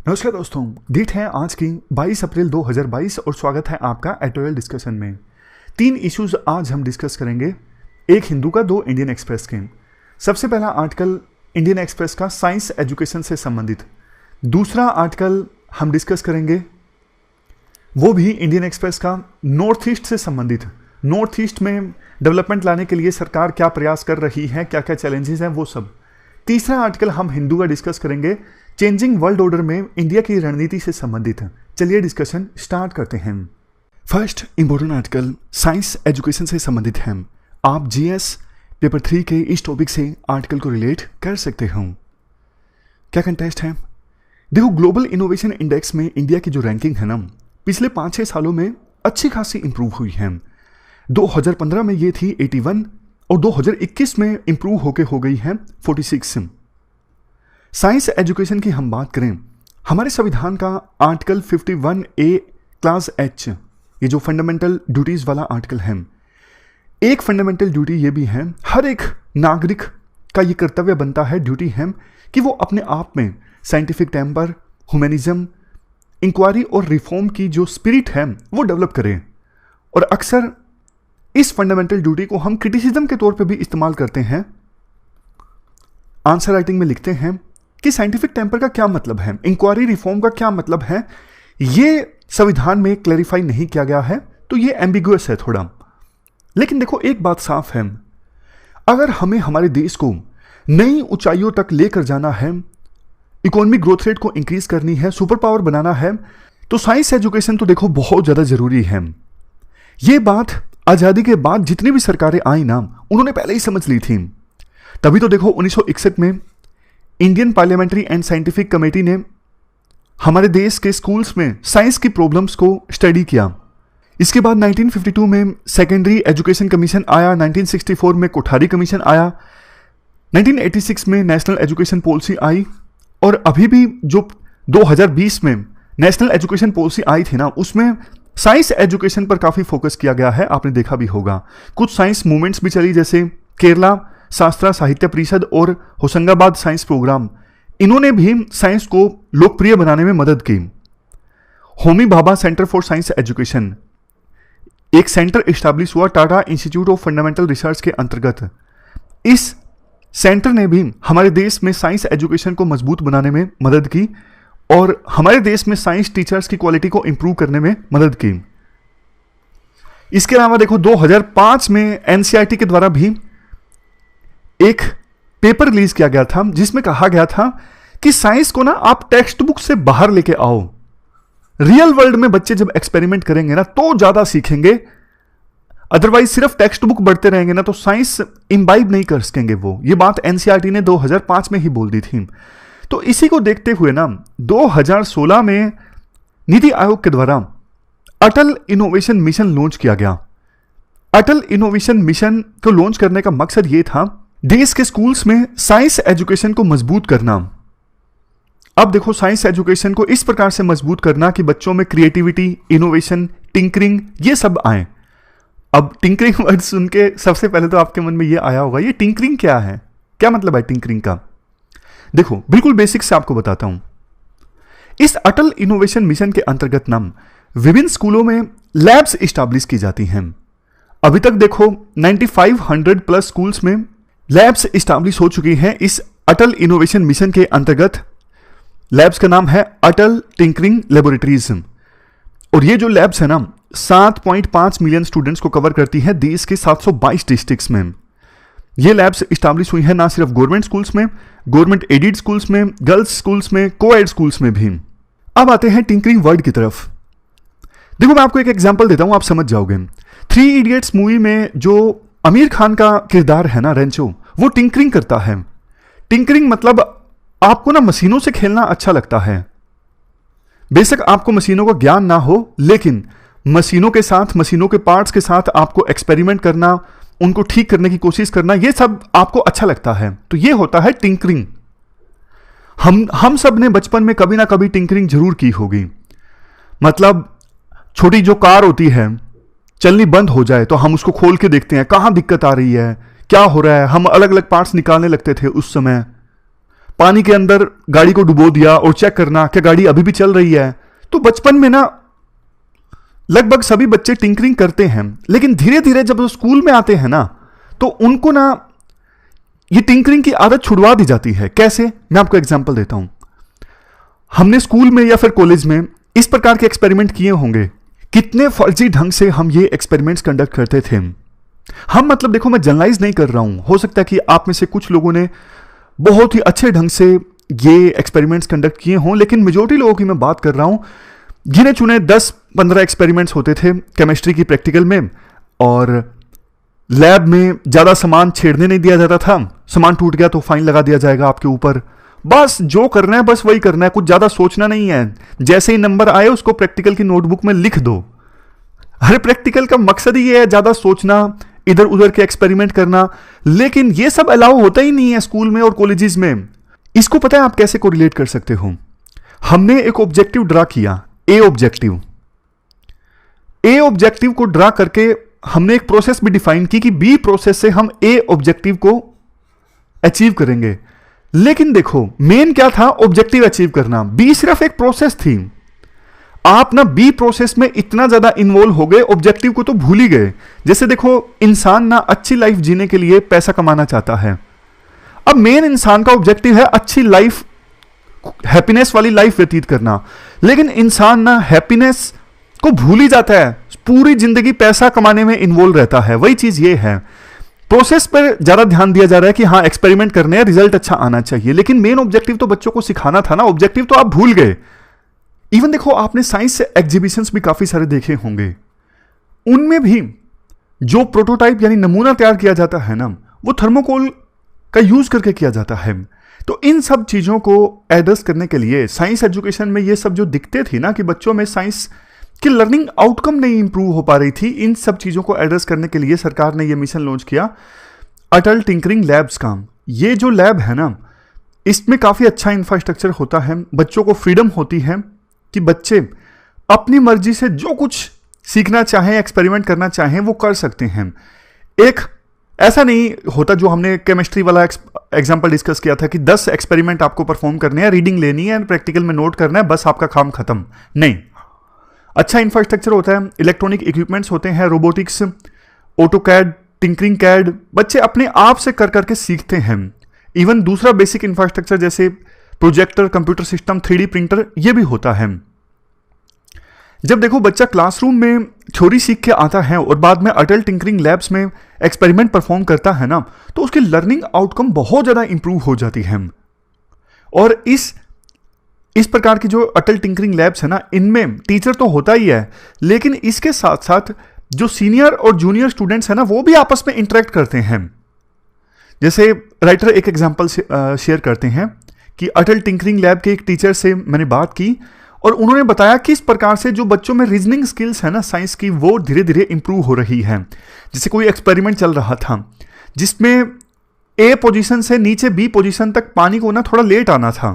नमस्कार दोस्तों, डेट है आज की 22 अप्रैल 2022 और स्वागत है आपका एटोयल डिस्कशन में। 3 इश्यूज आज हम डिस्कस करेंगे, एक हिंदू का, 2 इंडियन एक्सप्रेस के। सबसे पहला आर्टिकल इंडियन एक्सप्रेस का साइंस एजुकेशन से संबंधित। दूसरा आर्टिकल हम डिस्कस करेंगे वो भी इंडियन एक्सप्रेस का नॉर्थ ईस्ट से संबंधित। नॉर्थ ईस्ट में डेवलपमेंट लाने के लिए सरकार क्या प्रयास कर रही है, क्या क्या चैलेंजेस हैं, वो सब। तीसरा आर्टिकल हम हिंदू का डिस्कस करेंगे, चेंजिंग वर्ल्ड ऑर्डर में इंडिया की रणनीति से संबंधित है। चलिए डिस्कशन स्टार्ट करते हैं। First important article science education से संबंधित है। आप जीएस पेपर 3 के इस टॉपिक से आर्टिकल को रिलेट कर सकते हो। क्या कंटेस्ट है? देखो, ग्लोबल इनोवेशन इंडेक्स में इंडिया की जो रैंकिंग है ना, पिछले 5-6 सालों में अच्छी खासी इंप्रूव हुई है। 2015 में ये थी 81 और 2021 में इंप्रूव होके हो गई है 46। साइंस एजुकेशन की हम बात करें, हमारे संविधान का आर्टिकल 51A क्लास H, ये जो फंडामेंटल ड्यूटीज वाला आर्टिकल है, एक फंडामेंटल ड्यूटी ये भी है, हर एक नागरिक का ये कर्तव्य बनता है, ड्यूटी है कि वो अपने आप में साइंटिफिक टेम्पर, ह्यूमनिज्म, इंक्वायरी और रिफॉर्म की जो स्पिरिट है वो डेवलप करें। और अक्सर इस फंडामेंटल ड्यूटी को हम क्रिटिसिज्म के तौर पे भी इस्तेमाल करते हैं। आंसर राइटिंग में लिखते हैं कि साइंटिफिक टेम्पर का क्या मतलब है, इंक्वायरी रिफॉर्म का क्या मतलब है, ये संविधान में क्लैरिफाई नहीं किया गया है, तो ये एम्बिगुअस है थोड़ा। लेकिन देखो, एक बात साफ है, अगर हमें हमारे देश को नई ऊंचाइयों तक लेकर जाना है, इकोनॉमिक ग्रोथ रेट को इंक्रीज करनी है, सुपर पावर बनाना है, तो साइंस एजुकेशन तो देखो बहुत ज्यादा जरूरी है। ये बात आजादी के बाद जितनी भी सरकारें आई ना, उन्होंने पहले ही समझ ली थी। तभी तो देखो 1961 में Indian parliamentary and scientific committee ने हमारे देश के स्कूल्स में साइंस की प्रॉब्लम्स को स्टडी किया। इसके बाद 1952 में सेकेंडरी एजुकेशन कमीशन आया, 1964 में कोठारी कमीशन आया, 1986 में नेशनल एजुकेशन पॉलिसी आई, और अभी भी जो 2020 में नेशनल एजुकेशन पॉलिसी आई थी ना, उसमें साइंस एजुकेशन पर काफी फोकस किया गया है। आपने देखा भी होगा, कुछ साइंस मूवमेंट्स भी चली, जैसे केरला शास्त्रा साहित्य परिषद और होशंगाबाद साइंस प्रोग्राम, इन्होंने भी साइंस को लोकप्रिय बनाने में मदद की। Homi Bhabha centre for science education, एक सेंटर एस्टैब्लिश हुआ Tata institute of fundamental research के अंतर्गत। इस सेंटर ने भी हमारे देश में साइंस एजुकेशन को मजबूत बनाने में मदद की और हमारे देश में साइंस टीचर्स की क्वालिटी को इंप्रूव करने में मदद की। इसके अलावा देखो, 2005 में एनसीईआरटी के द्वारा भी एक पेपर रिलीज किया गया था, जिसमें कहा गया था कि साइंस को ना आप टेक्स्ट बुक से बाहर लेके आओ। रियल वर्ल्ड में बच्चे जब एक्सपेरिमेंट करेंगे ना, तो ज्यादा सीखेंगे। अदरवाइज सिर्फ टेक्स्ट बुक बढ़ते रहेंगे ना, तो साइंस इम्बाइब नहीं कर सकेंगे वो। ये बात एनसीईआरटी ने 2005 में ही बोल दी थी। तो इसी को देखते हुए ना 2016 में नीति आयोग के द्वारा अटल इनोवेशन मिशन लॉन्च किया गया। अटल इनोवेशन मिशन को लॉन्च करने का मकसद ये था, देश के स्कूल्स में साइंस एजुकेशन को मजबूत करना। अब देखो, साइंस एजुकेशन को इस प्रकार से मजबूत करना कि बच्चों में क्रिएटिविटी, इनोवेशन, टिंकरिंग, ये सब आए। अब टिंकरिंग वर्ड सुन के सबसे पहले तो आपके मन में ये आया होगा, ये टिंकरिंग क्या है, क्या मतलब है टिंकरिंग का? देखो, बिल्कुल बेसिक से आपको बताता हूं। इस अटल इनोवेशन मिशन के अंतर्गत नाम विभिन्न स्कूलों में लैब्स इस्टेब्लिश की जाती हैं। अभी तक देखो 9500 प्लस स्कूल्स में लैब्स इस्टेब्लिश हो चुकी हैं इस अटल इनोवेशन मिशन के अंतर्गत। लैब्स का नाम है अटल टिंकरिंग लेबोरेटरीज। और ये जो लैब्स है ना, 7.5 मिलियन स्टूडेंट्स को कवर करती है देश के 722 डिस्ट्रिक्ट्स में। ये लैब्स इस्टेब्लिश हुई है ना सिर्फ गवर्नमेंट स्कूल्स में, गवर्नमेंट एडेड स्कूल्स में, गर्ल्स स्कूल्स में, कोएड स्कूल्स में भी। अब आते हैं टिंकरिंग वर्ड की तरफ। देखो, मैं आपको एक एग्जांपल देता हूं, आप समझ जाओगे। 3 इडियट्स मूवी में जो आमिर खान का किरदार है ना, रेंचो, वो टिंकरिंग करता है। टिंकरिंग मतलब आपको ना मशीनों से खेलना अच्छा लगता है। बेशक आपको मशीनों का ज्ञान ना हो, लेकिन मशीनों के साथ, मशीनों के पार्ट्स के साथ आपको एक्सपेरिमेंट करना, उनको ठीक करने की कोशिश करना, ये सब आपको अच्छा लगता है। तो ये होता है टिंकरिंग। हम सब ने बचपन में कभी ना कभी टिंकरिंग जरूर की होगी। मतलब छोटी जो कार होती है, चलनी बंद हो जाए तो हम उसको खोल के देखते हैं, कहां दिक्कत आ रही है, क्या हो रहा है। हम अलग अलग पार्ट्स निकालने लगते थे उस समय। पानी के अंदर गाड़ी को डुबो दिया और चेक करना क्या गाड़ी अभी भी चल रही है। तो बचपन में ना लगभग सभी बच्चे टिंकरिंग करते हैं, लेकिन धीरे धीरे जब वो स्कूल में आते हैं ना तो उनको ना ये टिंकरिंग की आदत छुड़वा दी जाती है। कैसे, मैं आपको एग्जांपल देता हूं। हमने स्कूल में या फिर कॉलेज में इस प्रकार के एक्सपेरिमेंट किए होंगे। कितने फर्जी ढंग से हम ये एक्सपेरिमेंट्स कंडक्ट करते थे। हम मतलब देखो, मैं जनरलाइज नहीं कर रहा हूं, हो सकता है कि आप में से कुछ लोगों ने बहुत ही अच्छे ढंग से ये एक्सपेरिमेंट्स कंडक्ट किए हों, लेकिन मेजोरिटी लोगों की मैं बात कर रहा हूं। गिने चुने 10-15 एक्सपेरिमेंट्स होते थे केमिस्ट्री की प्रैक्टिकल में, और लैब में ज्यादा सामान छेड़ने नहीं दिया जाता था। सामान टूट गया तो फाइन लगा दिया जाएगा आपके ऊपर। बस जो करना है बस वही करना है, कुछ ज्यादा सोचना नहीं है। जैसे ही नंबर आए उसको प्रैक्टिकल की नोटबुक में लिख दो। हर प्रैक्टिकल का मकसद ही है ज्यादा सोचना, इधर उधर के एक्सपेरिमेंट करना, लेकिन ये सब अलाउ होता ही नहीं है स्कूल में और कॉलेजेस में। इसको पता है आप कैसे कोरिलेट कर सकते हो? हमने एक ऑब्जेक्टिव ड्रा किया, ए ऑब्जेक्टिव। ए ऑब्जेक्टिव को ड्रा करके हमने एक प्रोसेस भी डिफाइन की कि बी प्रोसेस से हम ए ऑब्जेक्टिव को अचीव करेंगे। लेकिन देखो, मेन क्या था? ऑब्जेक्टिव अचीव करना। बी सिर्फ एक प्रोसेस थी। आप ना बी प्रोसेस में इतना ज्यादा इन्वॉल्व हो गए, ऑब्जेक्टिव को तो भूल ही गए। जैसे देखो, इंसान ना अच्छी लाइफ जीने के लिए पैसा कमाना चाहता है। अब मेन इंसान का ऑब्जेक्टिव है अच्छी लाइफ, हैप्पीनेस वाली लाइफ व्यतीत करना, लेकिन इंसान ना हैप्पीनेस को भूल ही जाता है, पूरी जिंदगी पैसा कमाने में इन्वॉल्व रहता है। वही चीज ये है, प्रोसेस पर ज्यादा ध्यान दिया जा रहा है कि हाँ एक्सपेरिमेंट करने हैं, रिजल्ट अच्छा आना चाहिए, लेकिन मेन ऑब्जेक्टिव तो बच्चों को सिखाना था ना। ऑब्जेक्टिव तो आप भूल गए। इवन देखो, आपने साइंस से एग्जीबिशंस भी काफी सारे देखे होंगे, उनमें भी जो प्रोटोटाइप यानी नमूना तैयार किया जाता है ना, वो थर्मोकोल का यूज करके किया जाता है। तो इन सब चीजों को एड्रेस करने के लिए साइंस एजुकेशन में ये सब जो दिखते थी ना कि बच्चों में साइंस की लर्निंग आउटकम नहीं इंप्रूव हो पा रही थी, इन सब चीजों को एड्रेस करने के लिए सरकार ने ये मिशन लॉन्च किया, अटल टिंकरिंग लैब्स का। ये जो लैब है ना, इसमें काफी अच्छा इंफ्रास्ट्रक्चर होता है, बच्चों को फ्रीडम होती है कि बच्चे अपनी मर्जी से जो कुछ सीखना चाहें, एक्सपेरिमेंट करना चाहें, वो कर सकते हैं। एक ऐसा नहीं होता जो हमने केमिस्ट्री वाला एग्जांपल डिस्कस किया था कि 10 एक्सपेरिमेंट आपको परफॉर्म करने हैं, रीडिंग लेनी है, प्रैक्टिकल में नोट करना है, बस आपका काम खत्म। नहीं, अच्छा इंफ्रास्ट्रक्चर होता है, इलेक्ट्रॉनिक इक्विपमेंट्स होते हैं, रोबोटिक्स, ऑटोकैड, टिंकरिंग कैड, बच्चे अपने आप से कर करके सीखते हैं। इवन दूसरा बेसिक इंफ्रास्ट्रक्चर जैसे projector, computer system, 3D printer, ये भी होता है। जब देखो बच्चा क्लासरूम में थ्योरी सीख के आता है और बाद में अटल टिंकरिंग लैब्स में एक्सपेरिमेंट परफॉर्म करता है ना, तो उसकी लर्निंग आउटकम बहुत ज्यादा इंप्रूव हो जाती है। और इस प्रकार की जो अटल टिंकरिंग लैब्स है ना, इनमें टीचर तो होता ही है, लेकिन इसके साथ साथ जो सीनियर और जूनियर स्टूडेंट्स हैं ना, वो भी आपस में इंटरेक्ट करते हैं। जैसे राइटर एक एग्जांपल शेयर करते हैं कि अटल टिंकरिंग लैब के एक टीचर से मैंने बात की और उन्होंने बताया किस प्रकार से जो बच्चों में रीजनिंग स्किल्स है ना साइंस की, वो धीरे धीरे इंप्रूव हो रही है। जैसे कोई एक्सपेरिमेंट चल रहा था जिसमें ए पोजीशन से नीचे बी पोजीशन तक पानी को ना थोड़ा लेट आना था,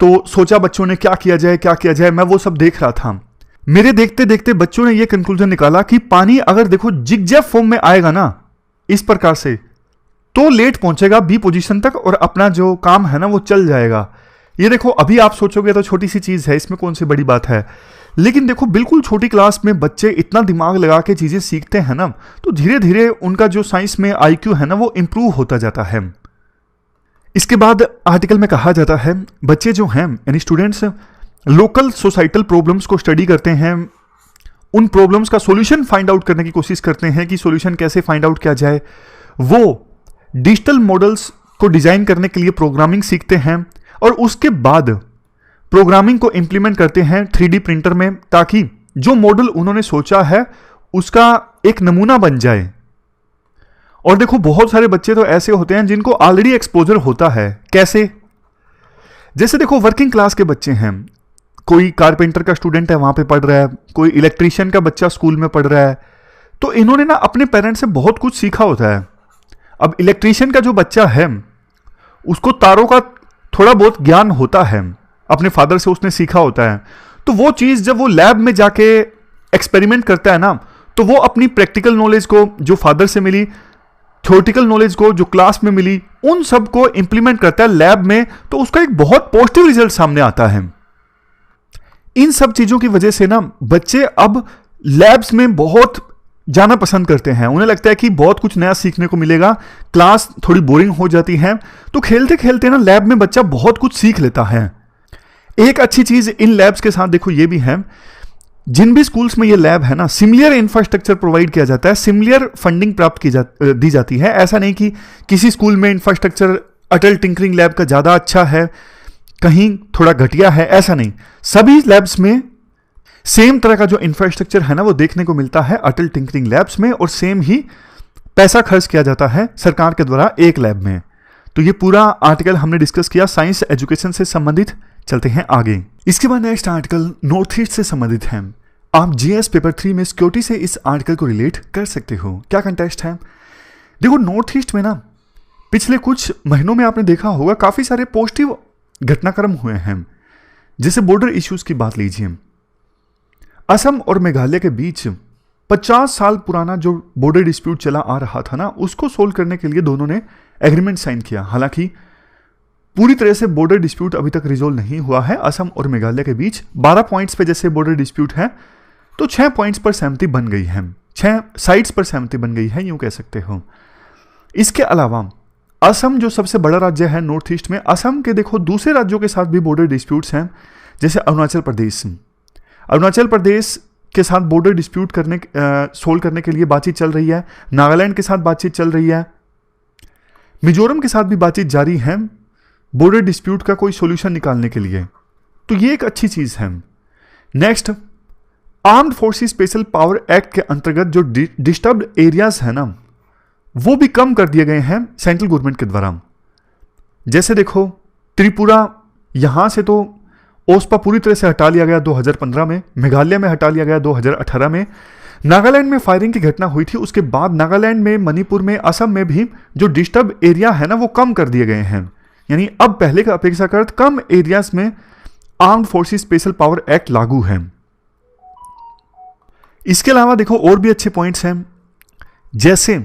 तो सोचा बच्चों ने क्या किया जाए, मैं वो सब देख रहा था। मेरे देखते देखते बच्चों ने ये कंक्लूजन निकाला कि पानी अगर देखो जिगजैग फॉर्म में आएगा ना इस प्रकार से, तो लेट पहुंचेगा बी पोजीशन तक और अपना जो काम है ना वो चल जाएगा। ये देखो, अभी आप सोचोगे तो छोटी सी चीज है, इसमें कौन सी बड़ी बात है, लेकिन देखो बिल्कुल छोटी क्लास में बच्चे इतना दिमाग लगा के चीजें सीखते हैं ना, तो धीरे धीरे उनका जो साइंस में IQ है ना वो इंप्रूव होता जाता है। इसके बाद आर्टिकल में कहा जाता है बच्चे जो हैं यानी स्टूडेंट्स लोकल सोसाइटल प्रॉब्लम्स को स्टडी करते हैं, उन प्रॉब्लम्स का सॉल्यूशन फाइंड आउट करने की कोशिश करते हैं कि सॉल्यूशन कैसे फाइंड आउट किया जाए। वो डिजिटल मॉडल्स को डिजाइन करने के लिए प्रोग्रामिंग सीखते हैं और उसके बाद प्रोग्रामिंग को इंप्लीमेंट करते हैं 3D प्रिंटर में, ताकि जो मॉडल उन्होंने सोचा है उसका एक नमूना बन जाए। और देखो बहुत सारे बच्चे तो ऐसे होते हैं जिनको ऑलरेडी एक्सपोजर होता है। कैसे? जैसे देखो वर्किंग क्लास के बच्चे हैं, कोई कारपेंटर का स्टूडेंट है वहां पे पढ़ रहा है, कोई इलेक्ट्रीशियन का बच्चा स्कूल में पढ़ रहा है, तो इन्होंने ना अपने पेरेंट्स से बहुत कुछ सीखा होता है। अब इलेक्ट्रीशियन का जो बच्चा है उसको तारों का थोड़ा बहुत ज्ञान होता है, अपने फादर से उसने सीखा होता है, तो वो चीज जब वो लैब में जाके एक्सपेरिमेंट करता है ना, तो वो अपनी प्रैक्टिकल नॉलेज को जो फादर से मिली थ्योरेटिकल नॉलेज को जो क्लास में मिली उन सब को इंप्लीमेंट करता है लैब में, तो उसका एक बहुत पॉजिटिव रिजल्ट सामने आता है। इन सब चीजों की वजह से ना बच्चे अब लैब्स में बहुत जाना पसंद करते हैं। उन्हें लगता है कि बहुत कुछ नया सीखने को मिलेगा, क्लास थोड़ी बोरिंग हो जाती है, तो खेलते खेलते ना लैब में बच्चा बहुत कुछ सीख लेता है। एक अच्छी चीज इन लैब्स के साथ देखो ये भी है, जिन भी स्कूल्स में ये लैब है ना, सिमिलर इंफ्रास्ट्रक्चर प्रोवाइड किया जाता है, सिमिलर फंडिंग प्राप्त दी जाती है। ऐसा नहीं कि किसी स्कूल में इंफ्रास्ट्रक्चर अटल टिंकरिंग लैब का ज्यादा अच्छा है, कहीं थोड़ा घटिया है, ऐसा नहीं। सभी लैब्स में सेम तरह का जो इंफ्रास्ट्रक्चर है ना वो देखने को मिलता है अटल टिंकरिंग लैब्स में, और सेम ही पैसा खर्च किया जाता है सरकार के द्वारा एक लैब में। तो ये पूरा आर्टिकल हमने डिस्कस किया साइंस एजुकेशन से संबंधित। चलते हैं आगे। इसके बाद नेक्स्ट आर्टिकल नॉर्थ ईस्ट से संबंधित है। आप जीएस पेपर 3 में सिक्योरिटी से इस आर्टिकल को रिलेट कर सकते हो। क्या कंटेक्स्ट है? देखो, नॉर्थ ईस्ट में ना पिछले कुछ महीनों में आपने देखा होगा काफी सारे पॉजिटिव घटनाक्रम हुए हैं। जैसे बॉर्डर इश्यूज की बात लीजिए, असम और मेघालय के बीच 50 साल पुराना जो बॉर्डर डिस्प्यूट चला आ रहा था ना, उसको सोल्व करने के लिए दोनों ने एग्रीमेंट साइन किया। हालांकि पूरी तरह से बॉर्डर डिस्प्यूट अभी तक रिजोल्व नहीं हुआ है असम और मेघालय के बीच। 12 पॉइंट्स पे जैसे बॉर्डर डिस्प्यूट है, तो 6 पॉइंट्स पर सहमति बन गई है, 6 साइड्स पर सहमति बन गई है, यूं कह सकते हो। इसके अलावा असम जो सबसे बड़ा राज्य है नॉर्थ ईस्ट में, असम के देखो दूसरे राज्यों के साथ भी बॉर्डर डिस्प्यूट्स हैं। जैसे अरुणाचल प्रदेश के साथ बॉर्डर डिस्प्यूट सोल्व करने के लिए बातचीत चल रही है। नागालैंड के साथ बातचीत चल रही है। मिजोरम के साथ भी बातचीत जारी है बॉर्डर डिस्प्यूट का कोई सॉल्यूशन निकालने के लिए। तो ये एक अच्छी चीज है। Next, armed forces special power act के अंतर्गत जो डिस्टर्ब्ड एरियाज है ना, वो भी कम कर दिए गए हैं सेंट्रल गवर्नमेंट के द्वारा। जैसे देखो, त्रिपुरा, यहां से तो ओस्पा पूरी तरह से हटा लिया गया 2015 में, मेघालय में हटा लिया गया 2018 में, नागालैंड में फायरिंग की घटना हुई थी, उसके बाद नागालैंड में, मणिपुर में, असम में भी जो डिस्टर्ब एरिया है ना वो कम कर दिए गए हैं। यानी अब पहले का अपेक्षाकृत कम एरियाज में armed forces special power act लागू है। इसके अलावा देखो और भी अच्छे पॉइंट्स हैं। जैसे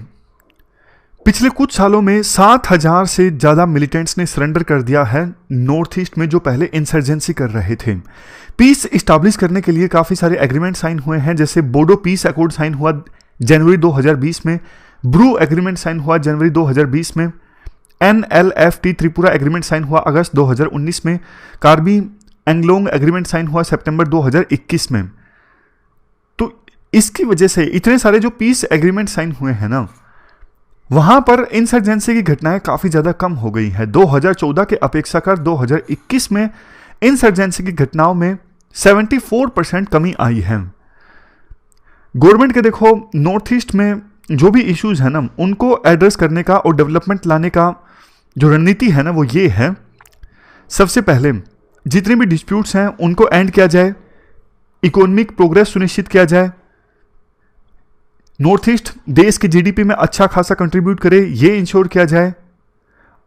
पिछले कुछ सालों में 7,000 से ज्यादा मिलिटेंट्स ने सरेंडर कर दिया है नॉर्थ ईस्ट में, जो पहले इंसर्जेंसी कर रहे थे। पीस इस्टेब्लिश करने के लिए काफी सारे एग्रीमेंट साइन हुए हैं। जैसे बोडो पीस अकॉर्ड साइन हुआ जनवरी 2020 में, ब्रू एग्रीमेंट साइन हुआ जनवरी 2020 में, NLFT त्रिपुरा एग्रीमेंट साइन हुआ अगस्त 2019 में, कार्बी एंगलोंग एग्रीमेंट साइन हुआ सितंबर 2021 में। तो इसकी वजह से इतने सारे जो पीस एग्रीमेंट साइन हुए हैं ना, वहां पर इंसर्जेंसी की घटनाएं काफी ज्यादा कम हो गई है। 2014 के अपेक्षाकृत 2021 में इंसर्जेंसी की घटनाओं में 74% कमी आई है। गवर्नमेंट के देखो नॉर्थ ईस्ट में जो भी इश्यूज है ना, उनको एड्रेस करने का और डेवलपमेंट लाने का जो रणनीति है ना वो ये है, सबसे पहले जितने भी डिस्प्यूट्स हैं उनको एंड किया जाए, इकोनॉमिक प्रोग्रेस सुनिश्चित किया जाए, नॉर्थ ईस्ट देश के जीडीपी में अच्छा खासा कंट्रीब्यूट करे, ये इंश्योर किया जाए।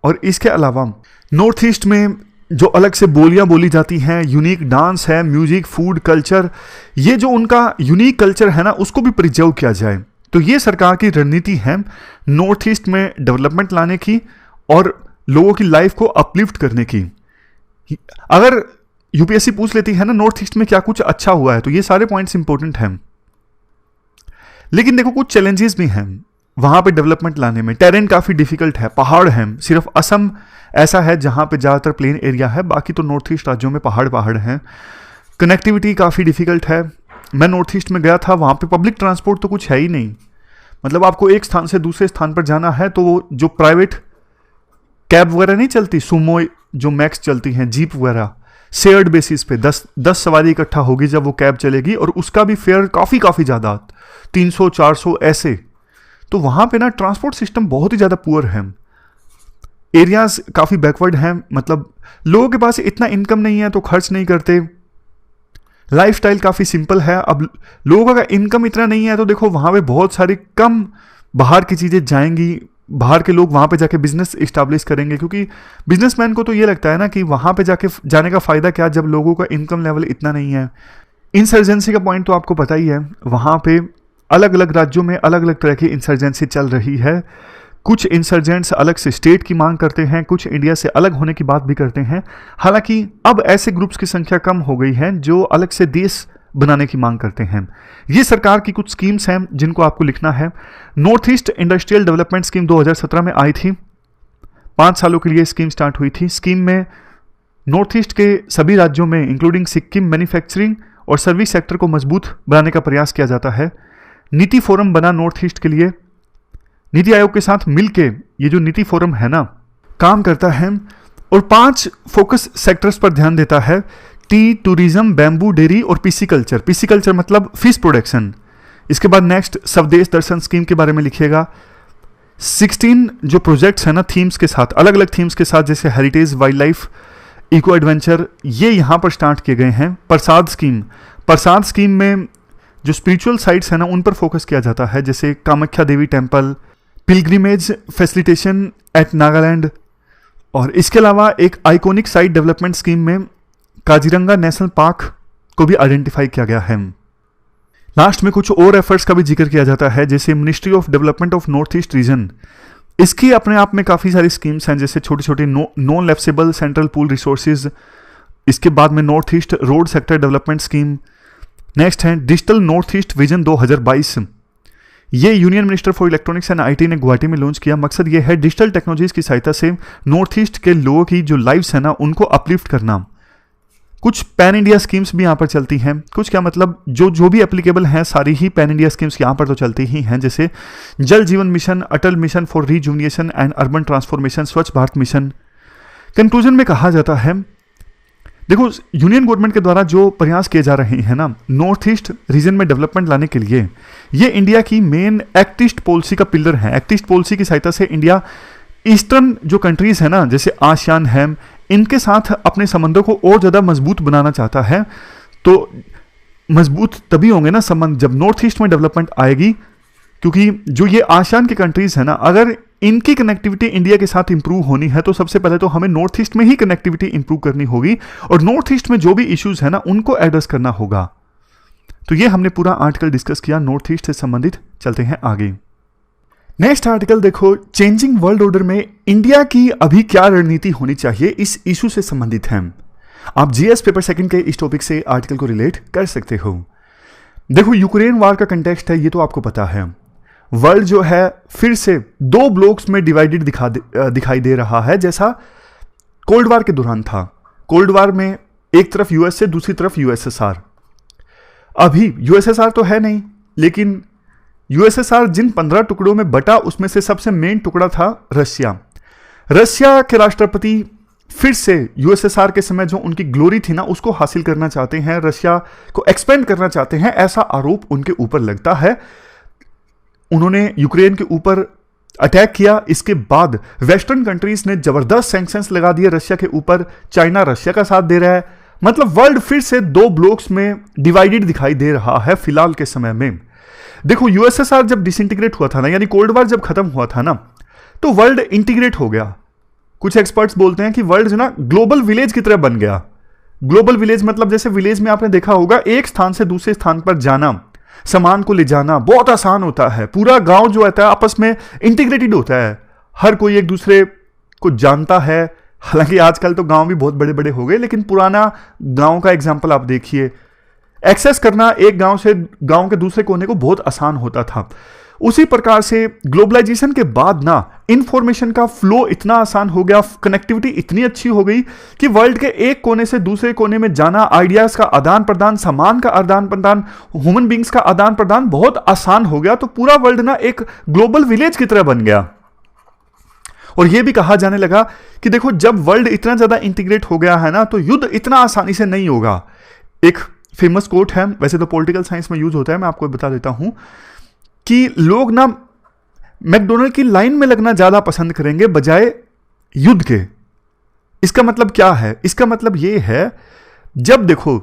और इसके अलावा नॉर्थ ईस्ट में जो अलग से बोलियां बोली जाती हैं, यूनिक डांस है, म्यूजिक, फूड, कल्चर, ये जो उनका यूनिक कल्चर है ना उसको भी प्रिजर्व किया जाए। तो ये सरकार की रणनीति है नॉर्थ ईस्ट में डेवलपमेंट लाने की और लोगों की लाइफ को अपलिफ्ट करने की। अगर यूपीएससी पूछ लेती है ना नॉर्थ ईस्ट में क्या कुछ अच्छा हुआ है, तो ये सारे पॉइंट्स इंपॉर्टेंट हैं। लेकिन देखो कुछ चैलेंजेस भी हैं वहां पे डेवलपमेंट लाने में। टेरेन काफी डिफिकल्ट है, पहाड़ हैं, सिर्फ असम ऐसा है जहां पे ज्यादातर प्लेन एरिया है, बाकी तो नॉर्थ ईस्ट राज्यों में पहाड़ हैं। कनेक्टिविटी काफी डिफिकल्ट है। मैं नॉर्थ ईस्ट में गया था, वहां पे पब्लिक ट्रांसपोर्ट तो कुछ है ही नहीं। मतलब आपको एक स्थान से दूसरे स्थान पर जाना है तो वो जो प्राइवेट कैब वगैरह नहीं चलती, सुमो जो मैक्स चलती हैं, जीप वगैरह, शेयर्ड बेसिस पे 10 सवारी इकट्ठा होगी जब वो कैब चलेगी, और उसका भी फेयर काफी ज्यादा 300-400 ऐसे। तो वहां पे ना ट्रांसपोर्ट सिस्टम बहुत ही ज्यादा पुअर है। एरियाज काफी बैकवर्ड हैं, मतलब लोगों के पास इतना इनकम नहीं है तो खर्च नहीं करते। लाइफस्टाइल काफी सिंपल है। अब लोगों का इनकम इतना नहीं है तो देखो वहां पे बहुत सारी कम बाहर की चीजें जाएंगी, बाहर के लोग वहां पे जाके बिजनेस इस्टेब्लिश करेंगे, क्योंकि बिजनेसमैन को तो ये लगता है ना कि वहां पे जाने का फायदा क्या जब लोगों का इनकम लेवल इतना नहीं है। इंसर्जेंसी का पॉइंट तो आपको पता ही है, वहां पे अलग अलग राज्यों में अलग अलग तरह की इंसर्जेंसी चल रही है। कुछ इंसर्जेंट्स अलग से स्टेट की मांग करते हैं, कुछ इंडिया से अलग होने की बात भी करते हैं। हालांकि अब ऐसे ग्रुप्स की संख्या कम हो गई है जो अलग से देश बनाने की मांग करते हैं। ये सरकार की कुछ स्कीम्स हैं जिनको आपको लिखना है। North east industrial development scheme 2017 में आई थी, 5 सालों के लिए स्कीम स्टार्ट हुई थी। स्कीम में नॉर्थ ईस्ट के सभी राज्यों में इंक्लूडिंग सिक्किम मैन्युफैक्चरिंग और सर्विस सेक्टर को मजबूत बनाने का प्रयास किया जाता है। नीति फोरम बना नॉर्थ ईस्ट के लिए, नीति आयोग के साथ मिलके ये जो नीति फोरम है ना काम करता है और 5 फोकस सेक्टर्स पर ध्यान देता है। टी, टूरिज्म, बैम्बू, डेयरी और पीसी कल्चर। पीसी कल्चर मतलब फिश प्रोडक्शन। इसके बाद नेक्स्ट स्वदेश दर्शन स्कीम के बारे में लिखिएगा। 16 जो प्रोजेक्ट्स हैं ना थीम्स के साथ, अलग अलग थीम्स के साथ, जैसे heritage, wildlife, eco adventure, ये यहाँ पर स्टार्ट किए गए हैं। प्रसाद स्कीम, प्रसाद स्कीम में जो स्पिरिचुअल साइट्स हैं ना उन पर फोकस किया जाता है, जैसे Kamakhya Devi temple, pilgrimage facilitation at Nagaland. और इसके अलावा एक आइकॉनिक साइट डेवलपमेंट स्कीम में काजीरंगा नेशनल पार्क को भी आइडेंटिफाई किया गया है। लास्ट में कुछ और एफर्ट्स का भी जिक्र किया जाता है, जैसे ministry of development of north east region. इसकी अपने आप में काफ़ी सारी स्कीम्स हैं, जैसे छोटे छोटे non lapsable central pool resources. इसके बाद में north east road sector development scheme. Next है डिजिटल नॉर्थ ईस्ट विजन 2022। ये union minister for electronics and IT ने गुवाहाटी में लॉन्च किया। मकसद ये है डिजिटल टेक्नोलॉजीज की सहायता से नॉर्थ ईस्ट के लोगों की जो लाइफ्स है ना उनको अपलिफ्ट करना। कुछ पैन इंडिया स्कीम्स भी यहाँ पर चलती हैं। कुछ क्या मतलब जो भी एप्लीकेबल हैं सारी ही पैन इंडिया स्कीम्स यहाँ पर तो चलती ही हैं, जैसे Jal Jeevan mission, Atal mission for rejuvenation and urban transformation, Swachh Bharat mission. Conclusion में कहा जाता है, देखो यूनियन गवर्नमेंट के द्वारा जो प्रयास किए जा रहे हैं ना नॉर्थ ईस्ट रीजन में डेवलपमेंट लाने के लिए, ये इंडिया की मेन एक्ट ईस्ट पॉलिसी का पिलर है। एक्ट ईस्ट पॉलिसी की सहायता से इंडिया ईस्टर्न जो कंट्रीज है ना जैसे आसियान है, इनके साथ अपने संबंधों को और ज़्यादा मजबूत बनाना चाहता है। तो मजबूत तभी होंगे ना संबंध जब नॉर्थ ईस्ट में डेवलपमेंट आएगी, क्योंकि जो ये आसियान की कंट्रीज है ना अगर इनकी कनेक्टिविटी इंडिया के साथ इंप्रूव होनी है तो सबसे पहले तो हमें नॉर्थ ईस्ट में ही कनेक्टिविटी इंप्रूव करनी होगी और नॉर्थ ईस्ट में जो भी इश्यूज है ना उनको एड्रेस करना होगा। तो ये हमने पूरा आर्टिकल डिस्कस किया नॉर्थ ईस्ट से संबंधित। चलते हैं आगे। नेक्स्ट आर्टिकल देखो, चेंजिंग वर्ल्ड ऑर्डर में इंडिया की अभी क्या रणनीति होनी चाहिए, इस इशू से संबंधित है। आप जीएस पेपर सेकंड के इस टॉपिक से आर्टिकल को रिलेट कर सकते हो। देखो यूक्रेन वार का कंटेक्स्ट है, ये तो आपको पता है। वर्ल्ड जो है फिर से 2 ब्लॉक्स में डिवाइडेड दिखाई दे रहा है, जैसा कोल्ड वार के दौरान था। कोल्ड वार में एक तरफ यूएसए, दूसरी तरफ यूएसएसआर। अभी यूएसएसआर तो है नहीं, लेकिन यूएसएसआर जिन 15 टुकड़ों में बटा उसमें से सबसे मेन टुकड़ा था रशिया। रशिया के राष्ट्रपति फिर से यूएसएसआर के समय जो उनकी ग्लोरी थी ना उसको हासिल करना चाहते हैं, रशिया को एक्सपेंड करना चाहते हैं, ऐसा आरोप उनके ऊपर लगता है। उन्होंने यूक्रेन के ऊपर अटैक किया। इसके बाद वेस्टर्न कंट्रीज ने जबरदस्त सैंक्शंस लगा दिए रशिया के ऊपर। चाइना रशिया का साथ दे रहा है। मतलब वर्ल्ड फिर से 2 ब्लॉक्स में डिवाइडेड दिखाई दे रहा है फिलहाल के समय में। देखो यूएसएसआर जब डिसइंटीग्रेट हुआ था ना, यानी कोल्ड वार जब खत्म हुआ था ना, तो वर्ल्ड इंटीग्रेट हो गया। कुछ एक्सपर्ट्स बोलते हैं कि वर्ल्ड जो ना ग्लोबल विलेज की तरह बन गया। ग्लोबल विलेज मतलब जैसे विलेज में आपने देखा होगा एक स्थान से दूसरे स्थान पर जाना, सामान को ले जाना बहुत आसान होता है। पूरा गांव जो होता है आपस में इंटीग्रेटेड होता है, हर कोई एक दूसरे को जानता है। हालांकि आजकल तो गांव भी बहुत बड़े बड़े हो गए, लेकिन पुराना गांव का एग्जाम्पल आप देखिए, एक्सेस करना एक गांव से गांव के दूसरे कोने को बहुत आसान होता था। उसी प्रकार से ग्लोबलाइजेशन के बाद ना इंफॉर्मेशन का फ्लो इतना आसान हो गया, कनेक्टिविटी इतनी अच्छी हो गई कि वर्ल्ड के एक कोने से दूसरे कोने में जाना, आइडियाज का आदान प्रदान, सामान का आदान प्रदान, ह्यूमन बींग्स का आदान प्रदान बहुत आसान हो गया। तो पूरा वर्ल्ड ना एक ग्लोबल विलेज की तरह बन गया। और यह भी कहा जाने लगा कि देखो जब वर्ल्ड इतना ज्यादा इंटीग्रेट हो गया है ना तो युद्ध इतना आसानी से नहीं होगा। एक फेमस कोट है, वैसे तो पॉलिटिकल साइंस में यूज होता है, मैं आपको बता देता हूं कि लोग ना मैकडोनल्ड की लाइन में लगना ज्यादा पसंद करेंगे बजाय युद्ध के। इसका मतलब क्या है? इसका मतलब यह है जब देखो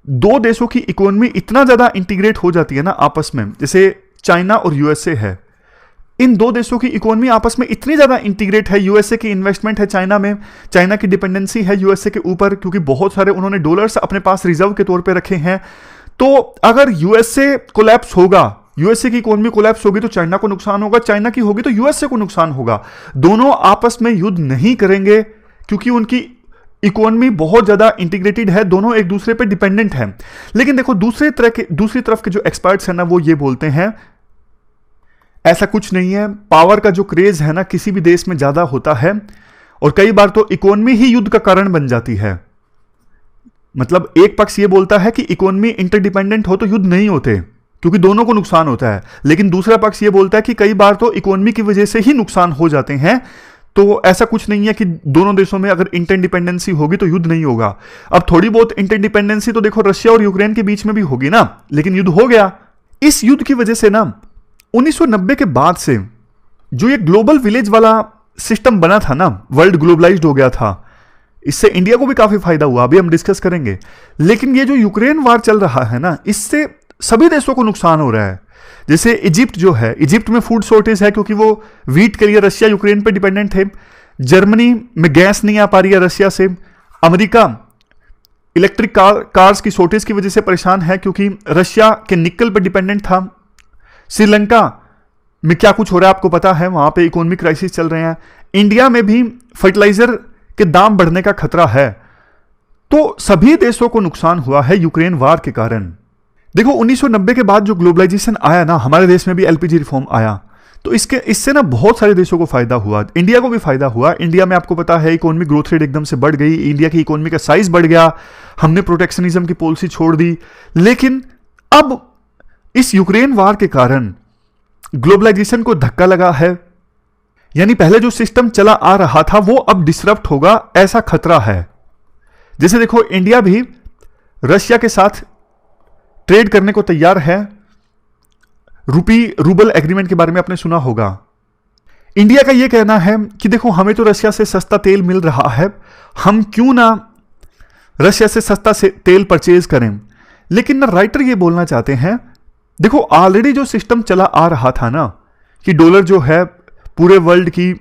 2 देशों की इकोनॉमी इतना ज्यादा इंटीग्रेट हो जाती है ना आपस में, जैसे चाइना और यूएसए है, इन 2 देशों की इकोनॉमी आपस में इतनी ज्यादा इंटीग्रेट है। यूएसए की इन्वेस्टमेंट है चाइना में, चाइना की डिपेंडेंसी है यूएसए के ऊपर, क्योंकि बहुत सारे उन्होंने डॉलर्स अपने पास रिजर्व के तौर पे रखे हैं। तो अगर यूएसए कोलैप्स होगा यूएसए की इकोनॉमी कोलैप्स होगी तो चाइना को नुकसान होगा, चाइना की होगी तो यूएसए को नुकसान होगा। दोनों आपस में युद्ध नहीं करेंगे क्योंकि उनकी इकोनॉमी बहुत ज्यादा इंटीग्रेटेड है, दोनों एक दूसरे पे डिपेंडेंट है। लेकिन देखो दूसरी तरफ के जो एक्सपर्ट्स हैं ना वो ये बोलते हैं ऐसा कुछ नहीं है। पावर का जो क्रेज है ना किसी भी देश में ज्यादा होता है और कई बार तो इकोनॉमी ही युद्ध का कारण बन जाती है। मतलब एक पक्ष ये बोलता है कि इकोनॉमी इंटरडिपेंडेंट हो तो युद्ध नहीं होते क्योंकि दोनों को नुकसान होता है, लेकिन दूसरा पक्ष ये बोलता है कि कई बार तो इकोनॉमी की वजह से ही नुकसान हो जाते हैं। तो ऐसा कुछ नहीं है कि दोनों देशों में अगर इंटरडिपेंडेंसी होगी तो युद्ध नहीं होगा। अब थोड़ी बहुत इंटरडिपेंडेंसी तो देखो रशिया और यूक्रेन के बीच में भी होगी ना, लेकिन युद्ध हो गया। इस युद्ध की वजह से ना 1990 के बाद से जो ये ग्लोबल विलेज वाला सिस्टम बना था ना, वर्ल्ड ग्लोबलाइज्ड हो गया था। इससे इंडिया को भी काफी फायदा हुआ, अभी हम डिस्कस करेंगे। लेकिन ये जो यूक्रेन वार चल रहा है ना, इससे सभी देशों को नुकसान हो रहा है। जैसे इजिप्ट जो है, इजिप्ट में फूड शॉर्टेज है क्योंकि वो व्हीट के लिए रशिया यूक्रेन पे डिपेंडेंट है। जर्मनी में गैस नहीं आ पा रही है रशिया से। अमेरिका इलेक्ट्रिक कार्स की शॉर्टेज की वजह से परेशान है क्योंकि रशिया के निकल पर डिपेंडेंट था। श्रीलंका में क्या कुछ हो रहा है आपको पता है, वहां पे इकोनॉमिक क्राइसिस चल रहे हैं। इंडिया में भी फर्टिलाइजर के दाम बढ़ने का खतरा है। तो सभी देशों को नुकसान हुआ है यूक्रेन वार के कारण। देखो 1990 के बाद जो ग्लोबलाइजेशन आया ना, हमारे देश में भी एलपीजी रिफॉर्म आया, तो इससे ना बहुत सारे देशों को फायदा हुआ, इंडिया को भी फायदा हुआ। इंडिया में आपको पता है इकोनॉमिक ग्रोथ रेट एकदम से बढ़ गई, इंडिया की इकोनॉमी का साइज बढ़ गया, हमने प्रोटेक्शनिज्म की पॉलिसी छोड़ दी। लेकिन अब इस यूक्रेन वार के कारण ग्लोबलाइजेशन को धक्का लगा है, यानी पहले जो सिस्टम चला आ रहा था वो अब डिसरप्ट होगा, ऐसा खतरा है। जैसे देखो इंडिया भी रशिया के साथ ट्रेड करने को तैयार है। रूबल एग्रीमेंट के बारे में आपने सुना होगा। इंडिया का यह कहना है कि देखो हमें तो रशिया से सस्ता तेल मिल रहा है, हम क्यों ना रशिया से सस्ता तेल परचेज करें। लेकिन ना राइटर ये बोलना चाहते हैं, देखो ऑलरेडी जो सिस्टम चला आ रहा था ना कि डॉलर जो है पूरे वर्ल्ड की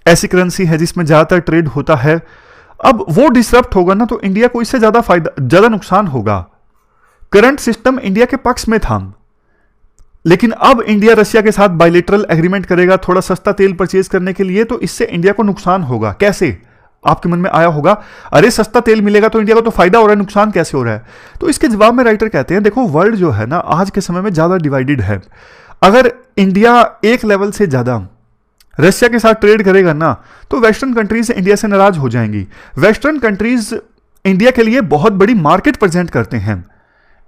ऐसी करेंसी है जिसमें ज्यादातर ट्रेड होता है, अब वो डिसरप्ट होगा ना तो इंडिया को इससे ज्यादा नुकसान होगा। करंट सिस्टम इंडिया के पक्ष में था, लेकिन अब इंडिया रशिया के साथ बायलैटरल एग्रीमेंट करेगा थोड़ा सस्ता तेल परचेज करने के लिए, तो इससे इंडिया को नुकसान होगा। कैसे? आपके मन में आया होगा, अरे सस्ता तेल मिलेगा तो इंडिया को तो फायदा हो रहा है, नुकसान कैसे हो रहा है? तो इसके जवाब में राइटर कहते हैं, देखो वर्ल्ड जो है ना आज के समय में ज्यादा डिवाइडेड है। अगर इंडिया एक लेवल से ज्यादा रशिया के साथ ट्रेड करेगा ना तो वेस्टर्न कंट्रीज इंडिया से नाराज हो जाएंगी। वेस्टर्न कंट्रीज इंडिया के लिए बहुत बड़ी मार्केट प्रेजेंट करते हैं।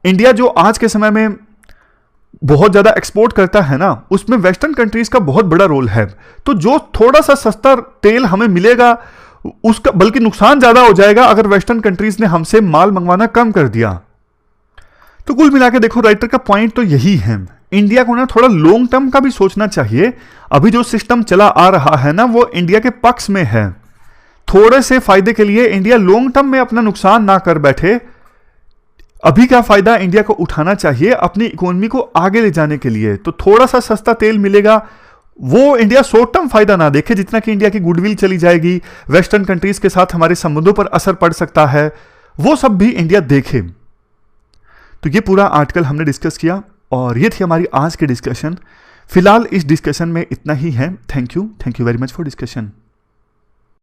इंडिया जो आज के समय में बहुत ज्यादा एक्सपोर्ट करता है ना, उसमें वेस्टर्न कंट्रीज का बहुत बड़ा रोल है। तो जो थोड़ा सा सस्ता तेल हमें मिलेगा उसका बल्कि नुकसान ज्यादा हो जाएगा अगर वेस्टर्न कंट्रीज ने हमसे माल मंगवाना कम कर दिया। तो कुल मिला के देखो राइटर का पॉइंट तो यही है, इंडिया को ना थोड़ा लॉन्ग टर्म का भी सोचना चाहिए। अभी जो सिस्टम चला आ रहा है ना वो इंडिया के पक्ष में है। थोड़े से फायदे के लिए इंडिया लॉन्ग टर्म में अपना नुकसान ना कर बैठे। अभी का फायदा इंडिया को उठाना चाहिए अपनी इकोनॉमी को आगे ले जाने के लिए। तो थोड़ा सा सस्ता तेल मिलेगा, वो इंडिया शॉर्ट टर्म फायदा ना देखे, जितना कि इंडिया की गुडविल चली जाएगी, वेस्टर्न कंट्रीज के साथ हमारे संबंधों पर असर पड़ सकता है, वो सब भी इंडिया देखे। तो ये पूरा आर्टिकल हमने डिस्कस किया और ये थी हमारी आज की डिस्कशन। फिलहाल इस डिस्कशन में इतना ही है। Thank you very much for discussion.